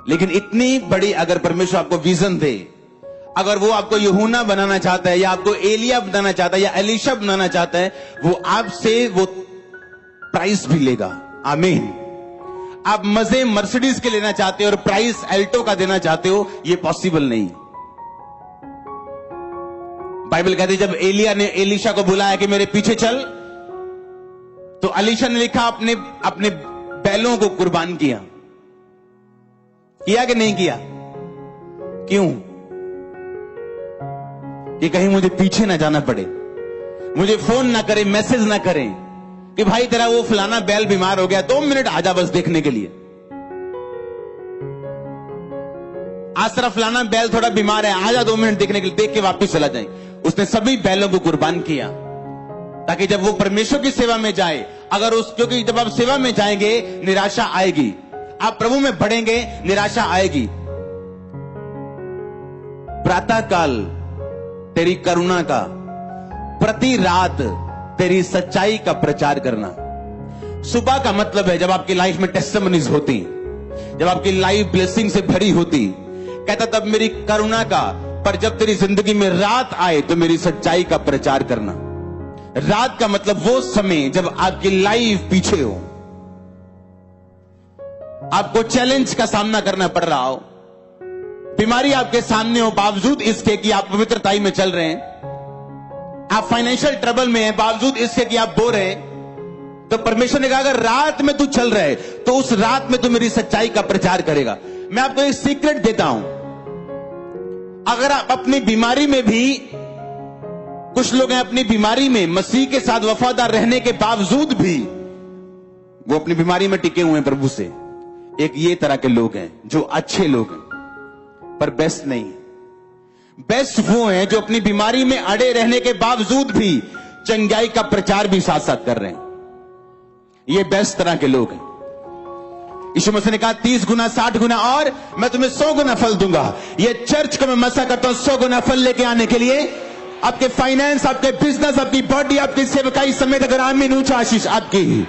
लेकिन इतनी बड़ी अगर परमेश्वर आपको विजन दे, अगर वो आपको यूहन्ना बनाना चाहता है, या आपको एलिया बनाना चाहता है, या एलीशा बनाना चाहता है, वो आपसे वो प्राइस भी लेगा। आमीन। आप मजे मर्सिडीज के लेना चाहते हो और प्राइस एल्टो का देना चाहते हो, ये पॉसिबल नहीं। बाइबल कहती है जब एलिया ने एलीशा को बुलाया कि मेरे पीछे चल, तो एलीशा ने लिखा अपने अपने बैलों को कुर्बान किया कि नहीं किया? क्यों? कि कहीं मुझे पीछे ना जाना पड़े, मुझे फोन ना करे, मैसेज ना करें कि भाई तेरा वो फलाना बैल बीमार हो गया, 2 मिनट आजा बस देखने के लिए। आज तेरा फलाना बैल थोड़ा बीमार है, आजा 2 मिनट देखने के लिए, देख के वापस चला जाए। उसने सभी बैलों को कुर्बान किया ताकि जब वो परमेश्वर की सेवा में जाए, क्योंकि जब आप सेवा में जाएंगे निराशा आएगी, आप प्रभु में बढ़ेंगे निराशा आएगी। प्रातः काल तेरी करुणा का, प्रति रात तेरी सच्चाई का प्रचार करना। सुबह का मतलब है जब आपकी लाइफ में टेस्टिमनीज होती, जब आपकी लाइफ ब्लेसिंग से भरी होती, कहता तब मेरी करुणा का, पर जब तेरी जिंदगी में रात आए तो मेरी सच्चाई का प्रचार करना। रात का मतलब वो समय जब आपकी लाइफ पीछे हो, आपको चैलेंज का सामना करना पड़ रहा हो, बीमारी आपके सामने हो, बावजूद इसके कि आप पवित्रताई में चल रहे हैं, आप फाइनेंशियल ट्रबल में हैं, बावजूद इसके कि आप बोर हैं, तो परमेश्वर ने कहा अगर रात में तू चल रहा है तो उस रात में तू मेरी सच्चाई का प्रचार करेगा। मैं आपको एक सीक्रेट देता हूं, अगर आप अपनी बीमारी में भी, कुछ लोग हैं अपनी बीमारी में मसीह के साथ वफादार रहने के बावजूद भी वो अपनी बीमारी में टिके हुए हैं प्रभु से। एक ये तरह के लोग हैं जो अच्छे लोग हैं पर बेस्ट नहीं। बेस्ट वो हैं जो अपनी बीमारी में अड़े रहने के बावजूद भी चंगाई का प्रचार भी साथ साथ कर रहे हैं। ये बेस्ट तरह के लोग हैं। यीशु मसीह ने कहा 30 गुना 60 गुना और मैं तुम्हें 100 गुना फल दूंगा। ये चर्च को मैं मसा करता हूं 100 गुना फल लेके आने के लिए। आपके फाइनेंस, आपके बिजनेस, आपकी बॉडी, आपकी सेवकाई समेत अगर आमीन ऊंचा आशीष आपकी ही।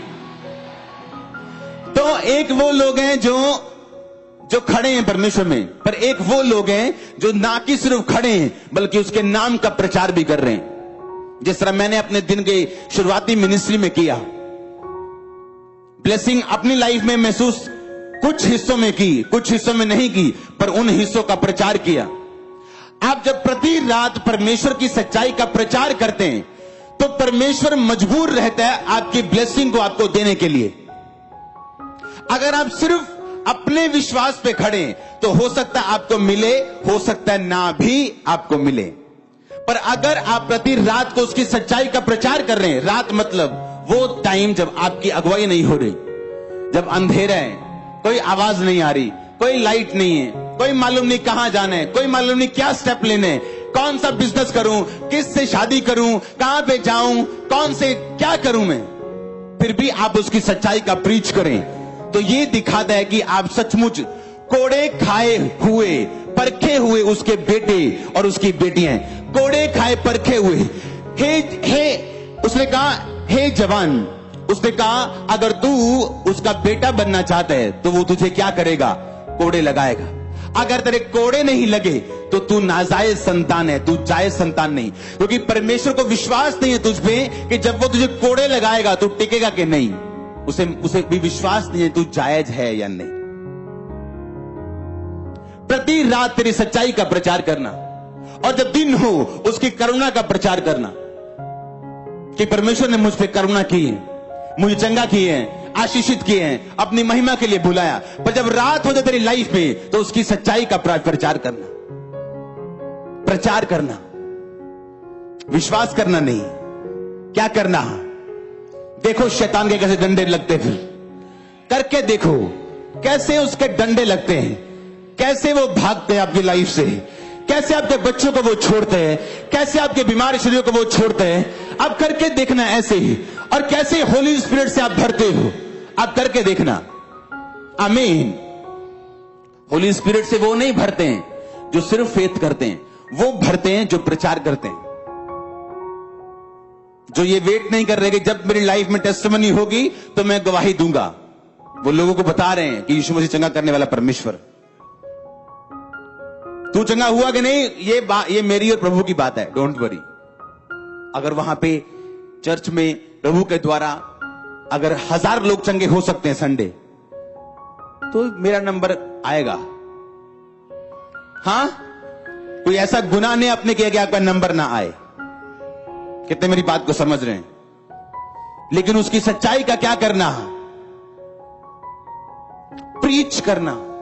तो एक वो लोग हैं जो खड़े हैं परमेश्वर में, पर एक वो लोग हैं जो ना कि सिर्फ खड़े हैं बल्कि उसके नाम का प्रचार भी कर रहे हैं। जिस तरह मैंने अपने दिन के शुरुआती मिनिस्ट्री में किया, ब्लेसिंग अपनी लाइफ में महसूस कुछ हिस्सों में की, कुछ हिस्सों में नहीं की, पर उन हिस्सों का प्रचार किया। आप जब प्रति रात परमेश्वर की सच्चाई का प्रचार करते हैं तो परमेश्वर मजबूर रहता है आपकी ब्लेसिंग को आपको देने के लिए। अगर आप सिर्फ अपने विश्वास पे खड़े तो हो सकता है आपको मिले, हो सकता है ना भी आपको मिले। पर अगर आप प्रति रात को उसकी सच्चाई का प्रचार कर रहे हैं, रात मतलब वो टाइम जब आपकी अगुवाई नहीं हो रही, जब अंधेरा है, कोई आवाज नहीं आ रही, कोई लाइट नहीं है, कोई मालूम नहीं कहां जाना है, कोई मालूम नहीं क्या स्टेप लेने हैं, कौन सा बिजनेस करूं, किस से शादी करूं, कहां पे जाऊं, कौन से क्या करूं मैं, फिर भी आप उसकी सच्चाई का प्रीच करें तो ये दिखाता है कि आप सचमुच कोड़े खाए हुए, परखे हुए उसके बेटे और उसकी बेटियां। कोड़े खाए परखे हुए। उसने कहा हे जवान, उसने कहा अगर तू उसका बेटा बनना चाहता है तो वो तुझे क्या करेगा? कोड़े लगाएगा। अगर तेरे कोड़े नहीं लगे तो तू नाजायज संतान है, तू जायज संतान नहीं, क्योंकि परमेश्वर को विश्वास नहीं है तुझ पे कि जब वो तुझे कोड़े लगाएगा तू टिकेगा कि नहीं। उसे भी विश्वास नहीं है तू जायज है या नहीं। प्रति रात तेरी सच्चाई का प्रचार करना, और जब दिन हो उसकी करुणा का प्रचार करना कि परमेश्वर ने मुझ पे करुणा की है, मुझे चंगा किए हैं, आशीषित किए हैं, अपनी महिमा के लिए बुलाया। पर जब रात हो जाए तेरी लाइफ में तो उसकी सच्चाई का प्रचार करना, प्रचार करना, विश्वास करना नहीं। क्या करना? देखो शैतान के कैसे डंडे लगते, फिर करके देखो कैसे उसके डंडे लगते हैं, कैसे वो भागते हैं आपकी लाइफ से, कैसे आपके बच्चों को वो छोड़ते हैं, कैसे आपके बीमार शरीरों को वो छोड़ते हैं। आप करके देखना ऐसे ही, और कैसे होली स्पिरिट से आप भरते हो, आप करके देखना। आमीन। होली स्पिरिट से वो नहीं भरते हैं जो सिर्फ फेथ करते हैं, वो भरते हैं जो प्रचार करते हैं, जो ये वेट नहीं कर रहे कि जब मेरी लाइफ में टेस्टिमनी होगी तो मैं गवाही दूंगा। वो लोगों को बता रहे हैं कि यीशु मसीह चंगा करने वाला परमेश्वर। तू चंगा हुआ कि नहीं, ये मेरी और प्रभु की बात है, डोंट वरी। अगर वहां पे चर्च में प्रभु के द्वारा अगर 1000 लोग चंगे हो सकते हैं संडे, तो मेरा नंबर आएगा। हां, कोई ऐसा गुनाह नहीं आपने किया कि आपका नंबर ना आए। कितने मेरी बात को समझ रहे हैं? लेकिन उसकी सच्चाई का क्या करना है? प्रीच करना।